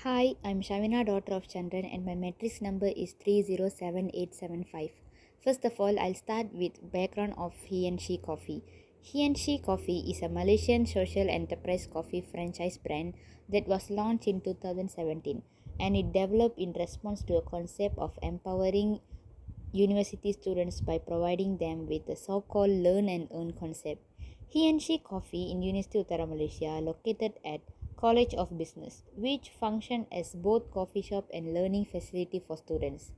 Hi, I'm Shavina, daughter of Chandran, and my matrix number is 307875. First of all, I'll start with background of He and She Coffee. He and She Coffee is a Malaysian social enterprise coffee franchise brand that was launched in 2017, and it developed in response to a concept of empowering university students by providing them with the so-called learn and earn concept. He and She Coffee in University Utara Malaysia located at College of Business, which function as both coffee shop and learning facility for students.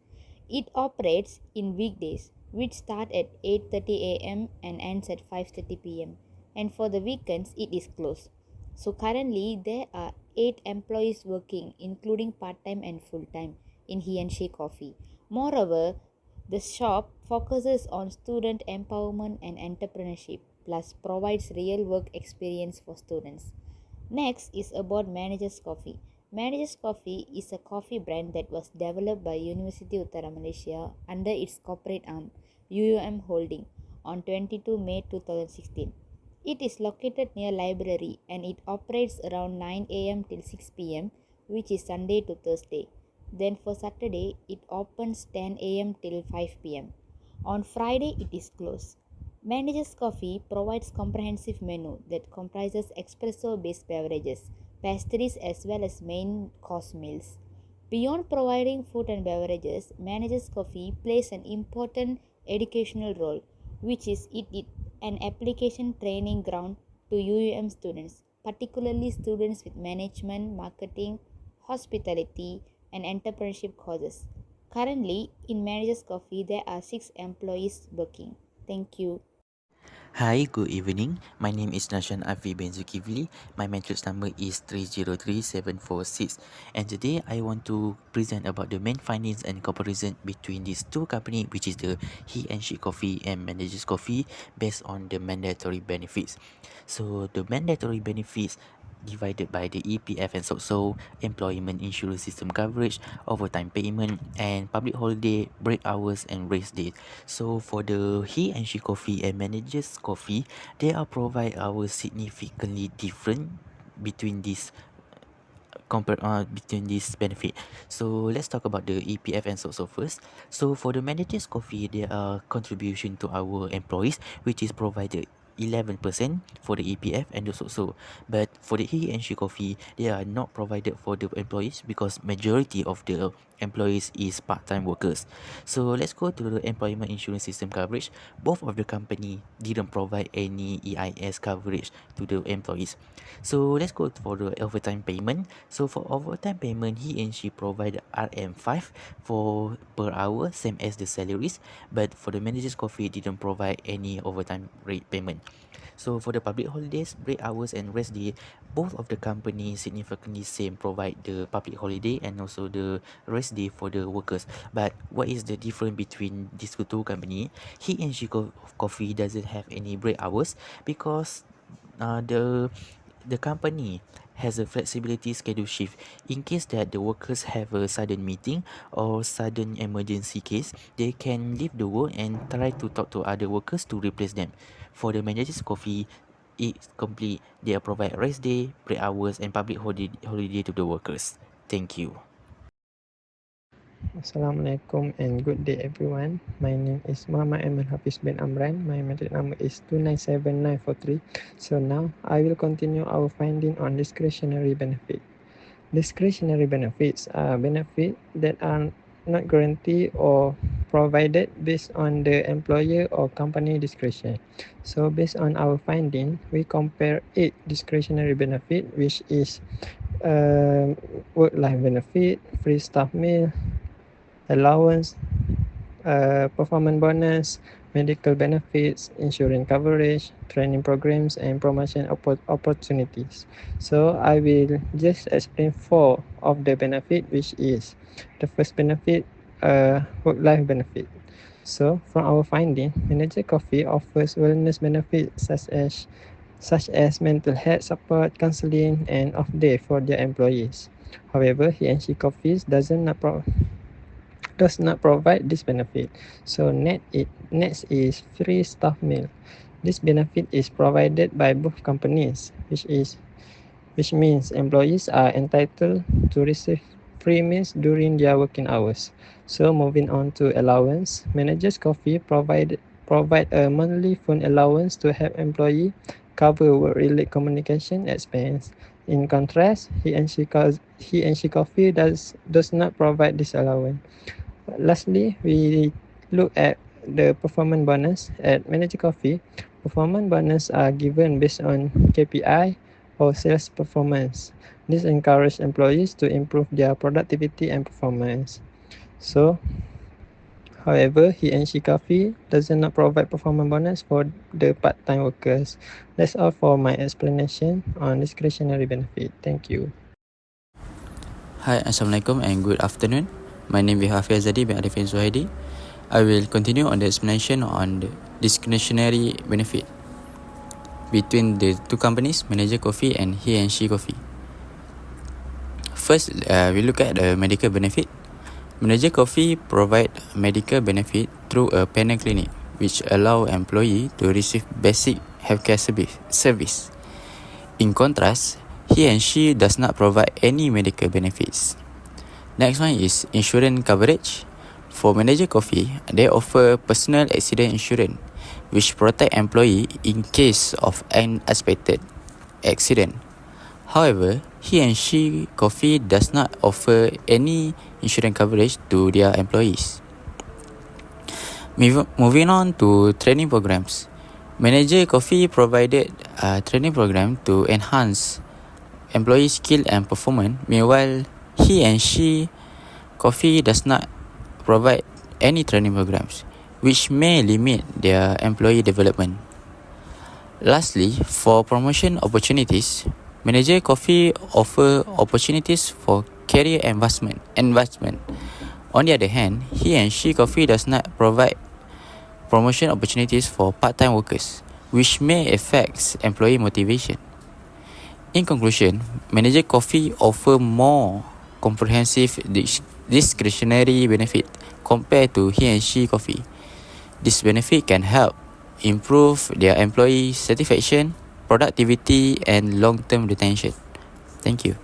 It operates in weekdays, which start at 8:30 a.m. and ends at 5:30 p.m. And for the weekends, it is closed. So currently, there are 8 employees working, including part-time and full-time, in He and She Coffee. Moreover, the shop focuses on student empowerment and entrepreneurship, plus provides real work experience for students. Next is about Managers Coffee. Managers Coffee is a coffee brand that was developed by University Utara Malaysia under its corporate arm, UUM Holding, on 22 May 2016. It is located near library and it operates around 9 a.m. till 6 p.m., which is Sunday to Thursday. Then for Saturday, it opens 10 a.m. till 5 p.m. On Friday, it is closed. Manager's Coffee provides comprehensive menu that comprises espresso-based beverages, pastries as well as main course meals. Beyond providing food and beverages, Manager's Coffee plays an important educational role, which is it an application training ground to UUM students, particularly students with management, marketing, hospitality, and entrepreneurship courses. Currently, in Managers Coffee, there are 6 employees working. Thank you. Hi, good evening. My name is Nashan Afi Benzukivli. My matrix number is 303746. And today I want to present about the main findings and comparison between these two companies, which is the He and She Coffee and Managers Coffee, based on the mandatory benefits. So the mandatory benefits divided by the EPF and so employment insurance system coverage, overtime payment, and public holiday, break hours, and race day. So for the He and She Coffee and Managers Coffee, they are provide hours significantly different between these between this benefit. So let's talk about the EPF and so first. So for the managers coffee, there are contribution to our employees, which is provided 11% for the EPF and also, but for the he and she coffee, they are not provided for the employees because majority of the employees is part-time workers. So let's go to the employment insurance system coverage. Both of the company didn't provide any EIS coverage to the employees. So let's go for the overtime payment. So for overtime payment, he and she provide RM5 for per hour, same as the salaries. But for the manager's coffee, didn't provide any overtime rate payment. So for the public holidays, break hours and rest day, both of the companies significantly same provide the public holiday and also the rest day for the workers. But what is the difference between these two company? He and she coffee doesn't have any break hours because the company has a flexibility schedule shift in case that the workers have a sudden meeting or sudden emergency case. They can leave the work and try to talk to other workers to replace them. For the managers coffee, it's complete. They provide rest day, break hours, and public holiday to the workers. Thank you. Assalamualaikum and good day everyone. My name is Muhammad Amin Hafiz bin Amran. My matric number is 297943. So now I will continue our finding on discretionary benefit. Discretionary benefits are benefits that are not guaranteed or provided based on the employer or company discretion. So based on our finding, we compare 8 discretionary benefit, which is work-life benefit, free staff meal, allowance, performance bonus, medical benefits, insurance coverage, training programs, and promotion opportunities. So I will just explain 4 of the benefit, which is the first benefit, work-life benefit. So from our finding, Manager Coffee offers wellness benefits such as mental health support, counseling, and off day for their employees. However, he and she coffees does not provide this benefit. So next is free staff meal. This benefit is provided by both companies, which means employees are entitled to receive free meals during their working hours. So moving on to allowance, Managers Coffee provide a monthly phone allowance to help employee cover work-related communication expense. In contrast, he and she Coffee does not provide this allowance. Lastly, we look at the performance bonus at Manager Coffee. Performance bonus are given based on KPI or sales performance. This encourages employees to improve their productivity and performance. So, however, he and she Coffee does not provide performance bonus for the part-time workers. That's all for my explanation on discretionary benefit. Thank you. Hi, Assalamualaikum and good afternoon. My name is Hafiz Zadi bin Arifin Zuhaidi. I will continue on the explanation on the discretionary benefit between the two companies, Manager Coffee and He and She Coffee. First, we look at the medical benefit. Manager Coffee provide medical benefit through a panel clinic, which allow employee to receive basic healthcare service. In contrast, He and She does not provide any medical benefits. Next one is insurance coverage. For Manager Coffee, they offer personal accident insurance, which protect employee in case of unexpected accident. However, He and She Coffee does not offer any insurance coverage to their employees. Moving on to training programs. Manager Coffee provided a training program to enhance employee skill and performance. Meanwhile, He and She Coffee does not provide any training programs, which may limit their employee development. Lastly, for promotion opportunities, Manager Coffee offer opportunities for career advancement. On the other hand, He and She Coffee does not provide promotion opportunities for part-time workers, which may affect employee motivation. In conclusion, Manager Coffee offer more comprehensive discretionary benefit compared to He and She Coffee. This benefit can help improve their employee satisfaction, productivity, and long-term retention. Thank you.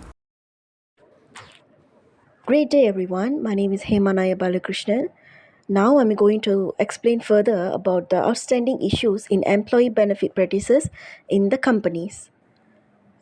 Great day, everyone. My name is Hemanaya Balakrishnan. Now I'm going to explain further about the outstanding issues in employee benefit practices in the companies.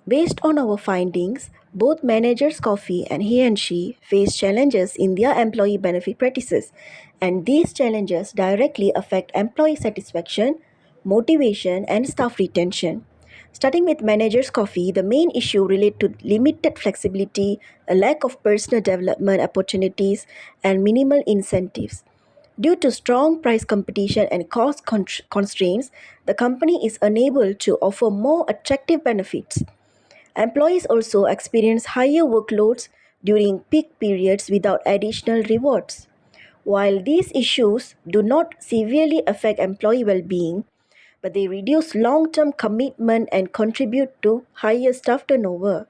Based on our findings, both Managers Coffee and He and She face challenges in their employee benefit practices, and these challenges directly affect employee satisfaction, motivation, and staff retention. Starting with Managers Coffee, the main issue relates to limited flexibility, a lack of personal development opportunities, and minimal incentives. Due to strong price competition and cost constraints, the company is unable to offer more attractive benefits. Employees also experience higher workloads during peak periods without additional rewards. While these issues do not severely affect employee well being, but they reduce long term commitment and contribute to higher staff turnover.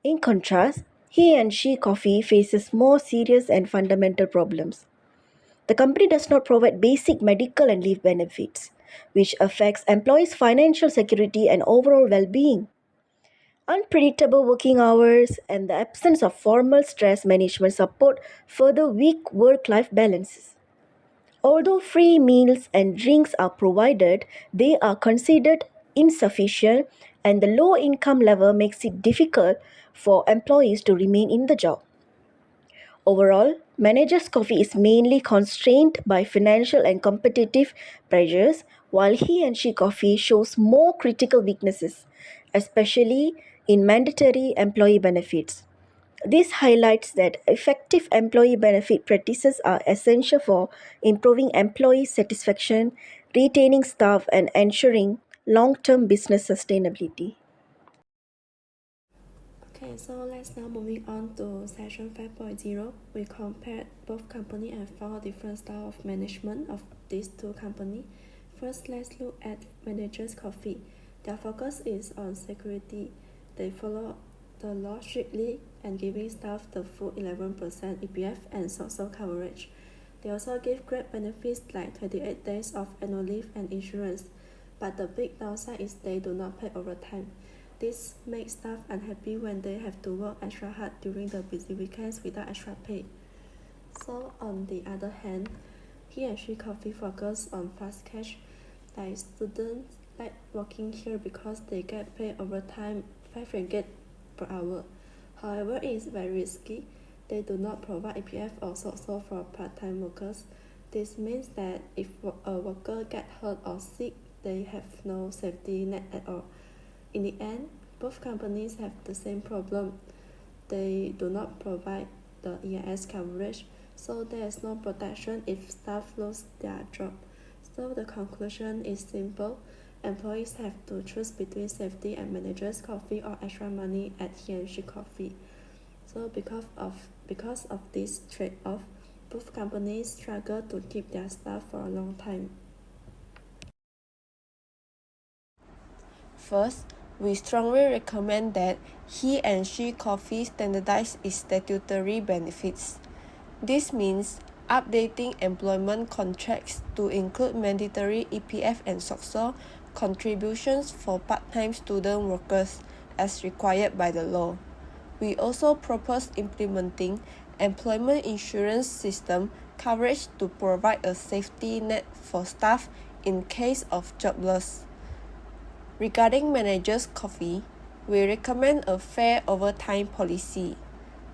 In contrast, He and She Coffee faces more serious and fundamental problems. The company does not provide basic medical and leave benefits, which affects employees' financial security and overall well being. Unpredictable working hours and the absence of formal stress management support further weak work life balances. Although free meals and drinks are provided, they are considered insufficient, and the low income level makes it difficult for employees to remain in the job. Overall, Managers Coffee is mainly constrained by financial and competitive pressures, while He and She Coffee shows more critical weaknesses, especially in mandatory employee benefits. This highlights that effective employee benefit practices are essential for improving employee satisfaction, retaining staff, and ensuring long term business sustainability. Okay, so let's now moving on to session 5.0. We compared both company and found different style of management of these two companies. First, let's look at Managers Coffee. Their focus is on security. They follow the law strictly and giving staff the full 11% EPF and social coverage. They also give great benefits like 28 days of annual leave and insurance, but the big downside is they do not pay overtime. This makes staff unhappy when they have to work extra hard during the busy weekends without extra pay. So on the other hand, he and she coffee focus on fast cash. Like students like working here because they get paid overtime 5 ringgit per hour. However, it is very risky. They do not provide EPF or SOCSO for part-time workers. This means that if a worker gets hurt or sick, they have no safety net at all. In the end, both companies have the same problem. They do not provide the EIS coverage, so there is no protection if staff lose their job. So the conclusion is simple. Employees have to choose between safety and managers' coffee or extra money at he and she coffee. So because of this trade-off, both companies struggle to keep their staff for a long time. First, we strongly recommend that he and she coffee standardize its statutory benefits. This means updating employment contracts to include mandatory EPF and SOCSO contributions for part-time student workers as required by the law. We also propose implementing employment insurance system coverage to provide a safety net for staff in case of job loss. Regarding managers' coffee, we recommend a fair overtime policy.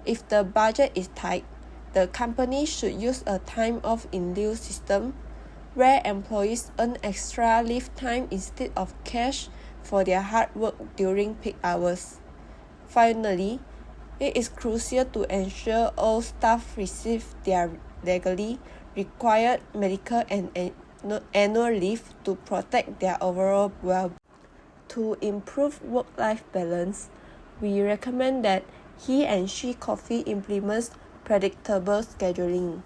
If the budget is tight, the company should use a time off in lieu system where employees earn extra leave time instead of cash for their hard work during peak hours. Finally, it is crucial to ensure all staff receive their legally required medical and annual leave to protect their overall well-being. To improve work-life balance, we recommend that he and she coffee implements predictable scheduling.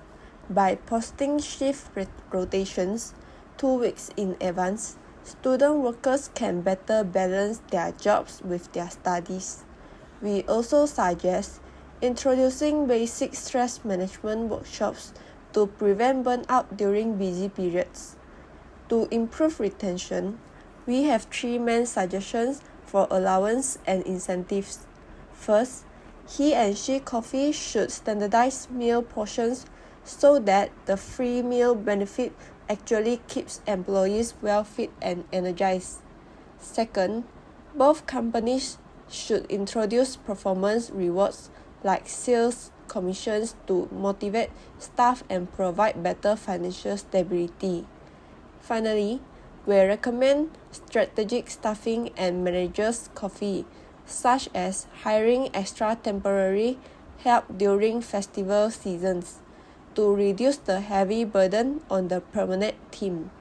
By posting shift rotations 2 weeks in advance, student workers can better balance their jobs with their studies. We also suggest introducing basic stress management workshops to prevent burnout during busy periods. To improve retention, we have 3 main suggestions for allowance and incentives. First, he and she coffee should standardize meal portions so that the free meal benefit actually keeps employees well fed and energized. Second, both companies should introduce performance rewards like sales commissions to motivate staff and provide better financial stability. Finally, we recommend strategic staffing and managers' coffee, such as hiring extra temporary help during festival seasons to reduce the heavy burden on the permanent team.